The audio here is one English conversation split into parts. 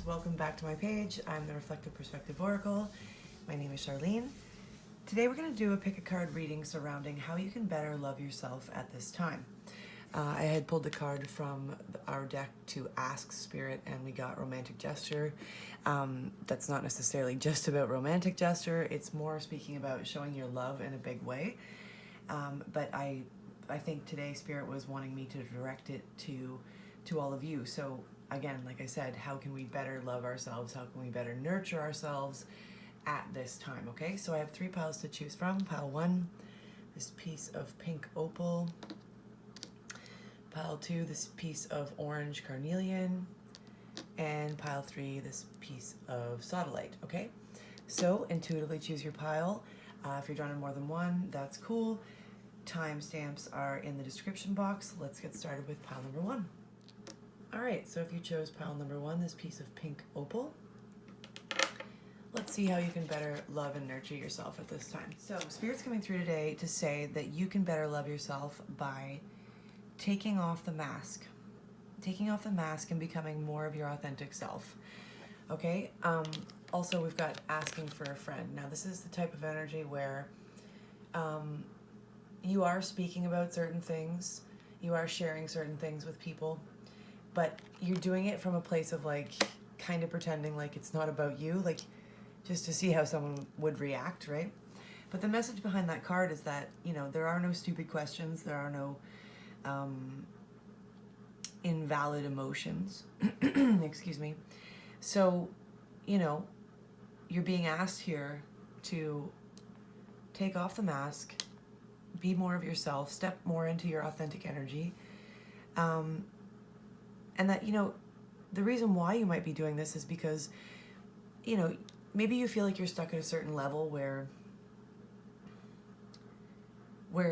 welcome back to my page. I'm the Reflective Perspective Oracle. My name is Charlene. Today we're going to do a pick a card reading surrounding how you can better love yourself at this time. I had pulled a card from our deck to ask Spirit, and we got Romantic Gesture. That's not necessarily just about romantic gesture. It's more speaking about showing your love in a big way. But I think today Spirit was wanting me to direct it to all of you. So again, like I said, how can we better love ourselves? How can we better nurture ourselves at this time? Okay, so I have 3 piles to choose from. Pile 1, this piece of pink opal. Pile 2, this piece of orange carnelian. And pile 3, this piece of sodalite. Okay, so intuitively choose your pile. If you're drawn in more than one, that's cool. Timestamps are in the description box. Let's get started with pile number 1. All right, so if you chose pile number 1, this piece of pink opal, let's see how you can better love and nurture yourself at this time. So Spirit's coming through today to say that you can better love yourself by taking off the mask. Taking off the mask and becoming more of your authentic self. Okay, also we've got asking for a friend. Now this is the type of energy where you are speaking about certain things, you are sharing certain things with people, but you're doing it from a place of like kind of pretending like it's not about you, like just to see how someone would react, right? But the message behind that card is that, you know, there are no stupid questions, there are no invalid emotions. Excuse me. So, you know, you're being asked here to take off the mask, be more of yourself, step more into your authentic energy. And that, you know, the reason why you might be doing this is because, you know, maybe you feel like you're stuck at a certain level where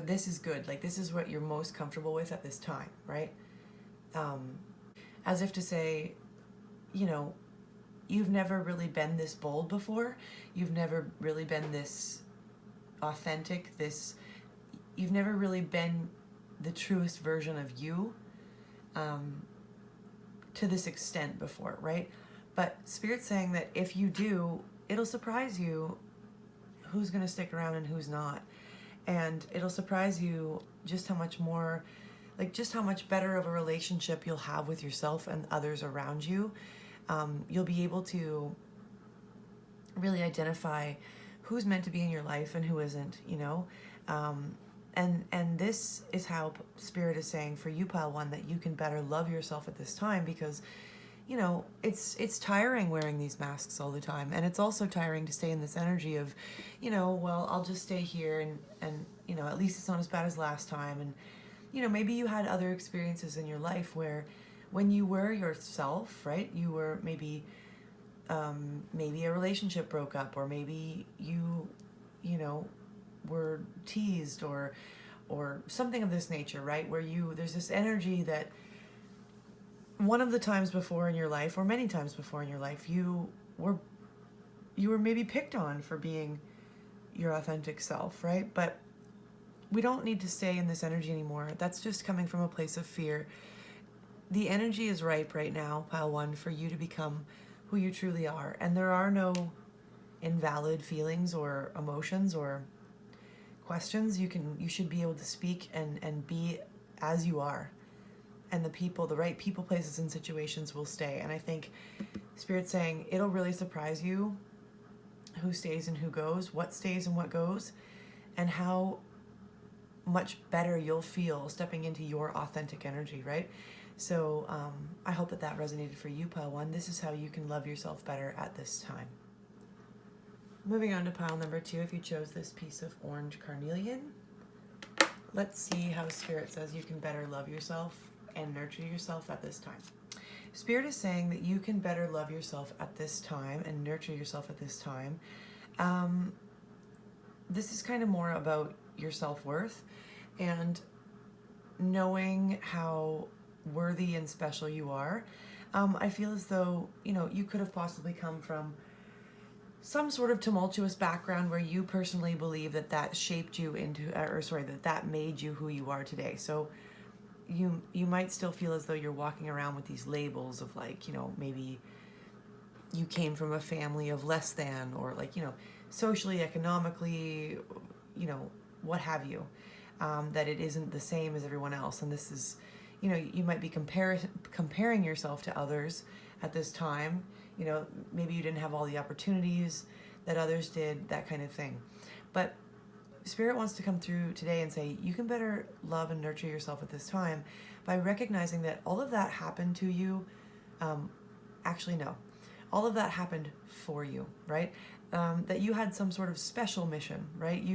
this is good, like this is what you're most comfortable with at this time, right? As if to say, you know, you've never really been this bold before, you've never really been this authentic, you've never really been the truest version of you to this extent before, right? But Spirit's saying that if you do, it'll surprise you who's going to stick around and who's not. And it'll surprise you just how much more, like just how much better of a relationship you'll have with yourself and others around you. You'll be able to really identify who's meant to be in your life and who isn't, you know? And this is how Spirit is saying for you, pile 1, that you can better love yourself at this time because, you know, it's tiring wearing these masks all the time. And it's also tiring to stay in this energy of, you know, well, I'll just stay here and you know, at least it's not as bad as last time. And, you know, maybe you had other experiences in your life where when you were yourself, right, you were maybe a relationship broke up, or maybe you know, were teased or something of this nature, right? Where there's this energy that one of the times before in your life, or many times before in your life, you were maybe picked on for being your authentic self, right? But we don't need to stay in this energy anymore. That's just coming from a place of fear. The energy is ripe right now, pile 1, for you to become who you truly are. And there are no invalid feelings or emotions or questions. You should be able to speak and be as you are. And the right people, places, and situations will stay. And I think Spirit's saying it'll really surprise you who stays and who goes, what stays and what goes, and how much better you'll feel stepping into your authentic energy, right? So I hope that resonated for you, pile 1. This is how you can love yourself better at this time. Moving on to pile number 2, if you chose this piece of orange carnelian, let's see how Spirit says you can better love yourself and nurture yourself at this time. Spirit is saying that you can better love yourself at this time and nurture yourself at this time. This is kind of more about your self-worth and knowing how worthy and special you are. I feel as though, you know, you could have possibly come from some sort of tumultuous background where you personally believe that shaped you into, that made you who you are today. So you might still feel as though you're walking around with these labels of, like, you know, maybe you came from a family of less than, or like, socially, economically, what have you, that it isn't the same as everyone else. And this is, you might be comparing yourself to others at this time. Maybe you didn't have all the opportunities that others did, that kind of thing. But Spirit wants to come through today and say, you can better love and nurture yourself at this time by recognizing that all of that happened to you. Actually, no. All of that happened for you, right? That you had some sort of special mission, right?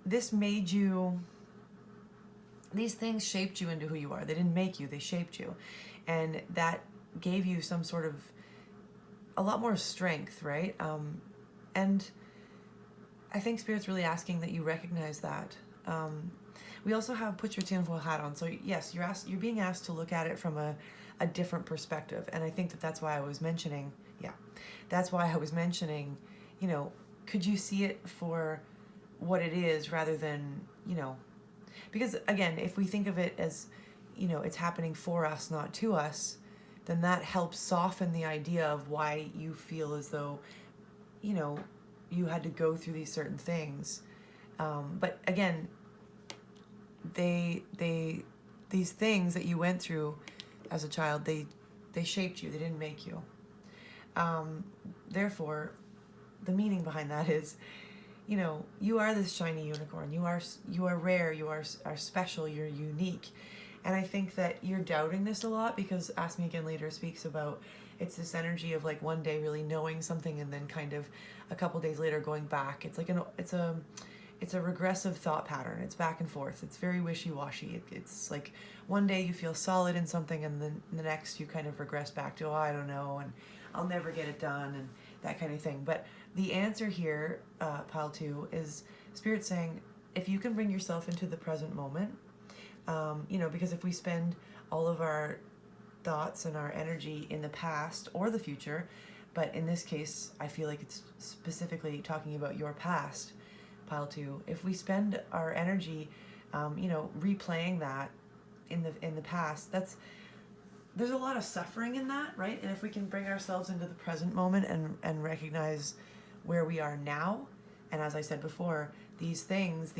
This made you, these things shaped you into who you are. They didn't make you, they shaped you. And that gave you some sort of, a lot more strength, right? And I think Spirit's really asking that you recognize that. We also have put your tinfoil hat on. So yes, you're being asked to look at it from a different perspective. And I think that's why I was mentioning, could you see it for what it is rather than, because again, if we think of it as, it's happening for us, not to us, then that helps soften the idea of why you feel as though, you had to go through these certain things. But again, these things that you went through as a child, they shaped you, they didn't make you. Therefore, the meaning behind that is, you are this shiny unicorn. You are rare. You are special. You're unique. And I think that you're doubting this a lot because Ask Me Again Later speaks about it's this energy of like one day really knowing something and then kind of a couple days later going back. It's like it's a regressive thought pattern. It's back and forth. It's very wishy-washy. It's like one day you feel solid in something and then the next you kind of regress back to, I don't know, and I'll never get it done and that kind of thing. But the answer here, pile 2, is Spirit saying, if you can bring yourself into the present moment, because if we spend all of our thoughts and our energy in the past or the future, but in this case, I feel like it's specifically talking about your past, pile 2. If we spend our energy, replaying that in the past, there's a lot of suffering in that, right? And if we can bring ourselves into the present moment and recognize where we are now, and as I said before, these things,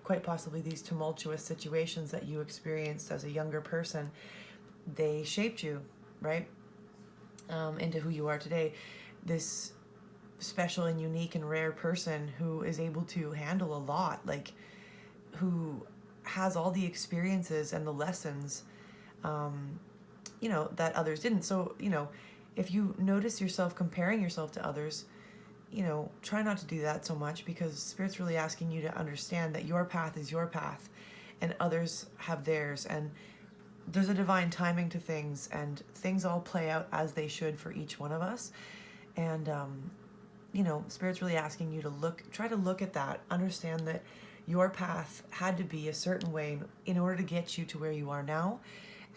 quite possibly these tumultuous situations that you experienced as a younger person, they shaped you, right? Into who you are today. This special and unique and rare person who is able to handle a lot, like who has all the experiences and the lessons, that others didn't. So, if you notice yourself comparing yourself to others, try not to do that so much, because Spirit's really asking you to understand that your path is your path and others have theirs. And there's a divine timing to things, and things all play out as they should for each one of us. And, Spirit's really asking you to try to look at that, understand that your path had to be a certain way in order to get you to where you are now.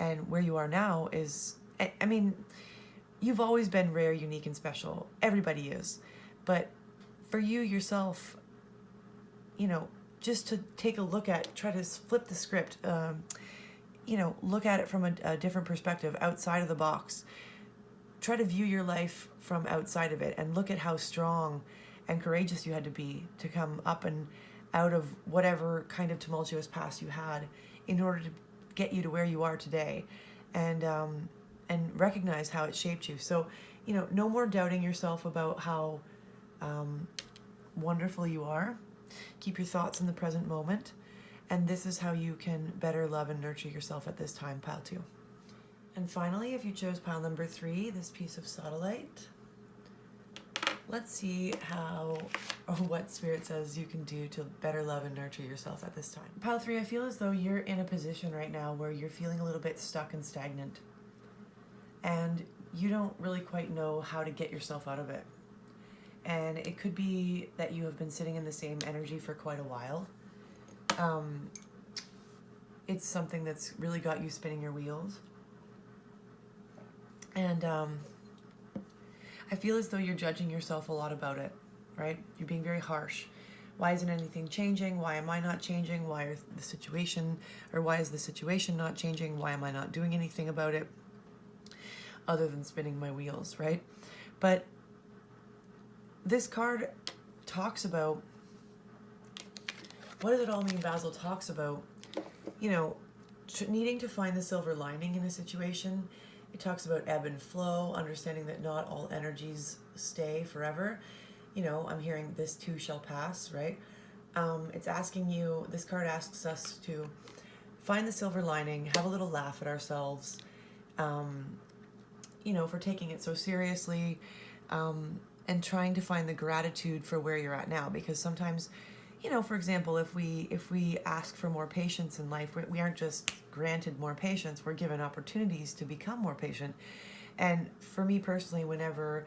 And where you are now is, you've always been rare, unique, and special. Everybody is. But for you yourself, just to take a look at, try to flip the script, look at it from a different perspective, outside of the box. Try to view your life from outside of it and look at how strong and courageous you had to be to come up and out of whatever kind of tumultuous past you had in order to get you to where you are today, and recognize how it shaped you. So, no more doubting yourself about how wonderful you are. Keep your thoughts in the present moment, and this is how you can better love and nurture yourself at this time, pile 2. And finally, if you chose pile number 3, this piece of Sodalite, let's see what Spirit says you can do to better love and nurture yourself at this time. Pile 3, I feel as though you're in a position right now where you're feeling a little bit stuck and stagnant, and you don't really quite know how to get yourself out of it. And it could be that you have been sitting in the same energy for quite a while. It's something that's really got you spinning your wheels. And I feel as though you're judging yourself a lot about it, right? You're being very harsh. Why isn't anything changing? Why am I not changing? Why is the situation not changing? Why am I not doing anything about it? other than spinning my wheels, right? But this card talks about, what does it all mean? Basil talks about, you know, needing to find the silver lining in a situation. It talks about ebb and flow, understanding that not all energies stay forever. You know, I'm hearing this too shall pass, right? It's asking you, this card asks us to find the silver lining, have a little laugh at ourselves, you know, for taking it so seriously, and trying to find the gratitude for where you're at now. Because sometimes, you know, for example, if we ask for more patience in life, we aren't just granted more patience, we're given opportunities to become more patient. And for me personally, whenever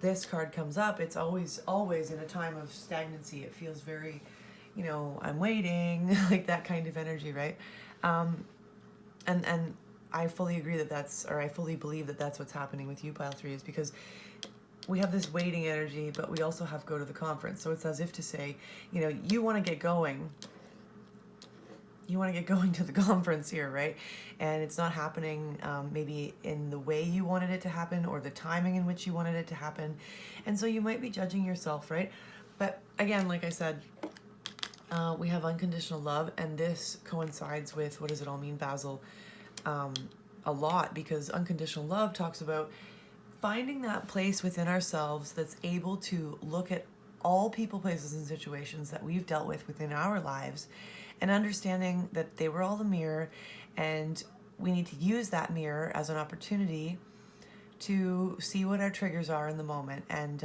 this card comes up, it's always in a time of stagnancy. It feels very, you know, I'm waiting, like that kind of energy, right? And I fully agree that I fully believe that that's what's happening with you, pile 3, is because we have this waiting energy, but we also have go to the conference. So it's as if to say, you know, you want to get going. You want to get going to the conference here, right? And it's not happening maybe in the way you wanted it to happen or the timing in which you wanted it to happen. And so you might be judging yourself, right? But again, like I said, we have unconditional love, and this coincides with, what does it all mean, Basil? A lot, because unconditional love talks about finding that place within ourselves that's able to look at all people, places, and situations that we've dealt with within our lives, and understanding that they were all the mirror, and we need to use that mirror as an opportunity to see what our triggers are in the moment. And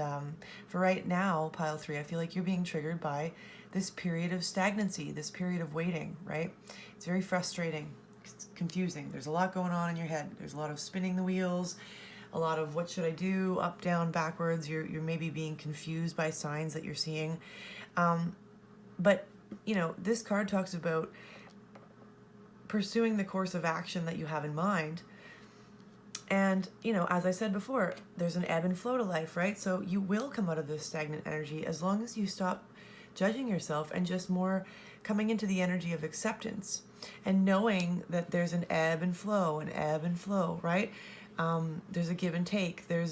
for right now, pile 3, I feel like you're being triggered by this period of stagnancy, this period of waiting, right? It's very frustrating. It's confusing. There's a lot going on in your head. There's a lot of spinning the wheels, a lot of what should I do, up, down, backwards. You're maybe being confused by signs that you're seeing. But, you know, this card talks about pursuing the course of action that you have in mind. And, you know, as I said before, there's an ebb and flow to life, right? So you will come out of this stagnant energy as long as you stop judging yourself and just more coming into the energy of acceptance and knowing that there's an ebb and flow, right? There's a give and take. There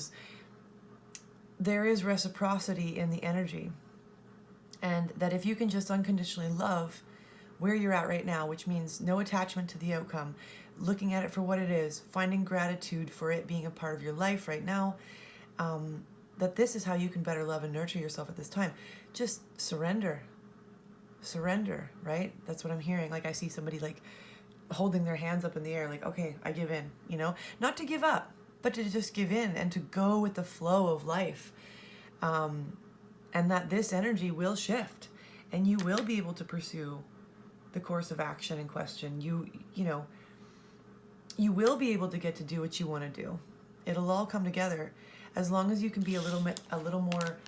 is reciprocity in the energy. And that if you can just unconditionally love where you're at right now, which means no attachment to the outcome, looking at it for what it is, finding gratitude for it being a part of your life right now, that this is how you can better love and nurture yourself at this time. Just surrender, right? That's what I'm hearing. Like I see somebody like holding their hands up in the air, like, okay, I give in, you know, not to give up, but to just give in and to go with the flow of life. And that this energy will shift and you will be able to pursue the course of action in question. You know, you will be able to get to do what you want to do. It'll all come together as long as you can be a little more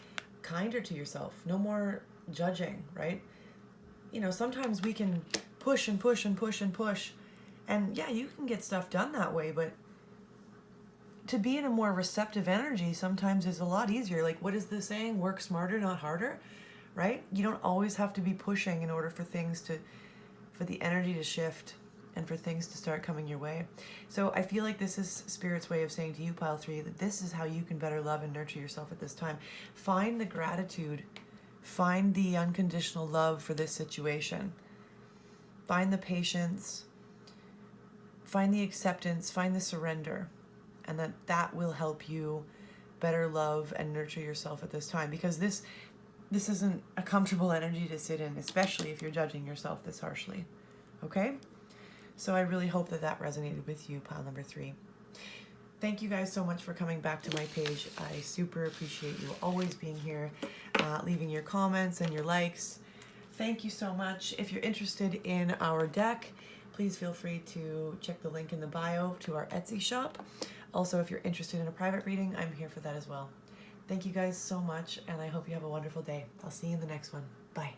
kinder to yourself, no more judging, right? You know, sometimes we can push and push and push and push, and yeah, you can get stuff done that way, but to be in a more receptive energy sometimes is a lot easier. Like, what is the saying? Work smarter, not harder, right? You don't always have to be pushing in order for the energy to shift and for things to start coming your way. So I feel like this is Spirit's way of saying to you, pile 3, that this is how you can better love and nurture yourself at this time. Find the gratitude, find the unconditional love for this situation, find the patience, find the acceptance, find the surrender, and that will help you better love and nurture yourself at this time, because this isn't a comfortable energy to sit in, especially if you're judging yourself this harshly. Okay? So I really hope that resonated with you, pile number 3. Thank you guys so much for coming back to my page. I super appreciate you always being here, leaving your comments and your likes. Thank you so much. If you're interested in our deck, please feel free to check the link in the bio to our Etsy shop. Also, if you're interested in a private reading, I'm here for that as well. Thank you guys so much, and I hope you have a wonderful day. I'll see you in the next one. Bye.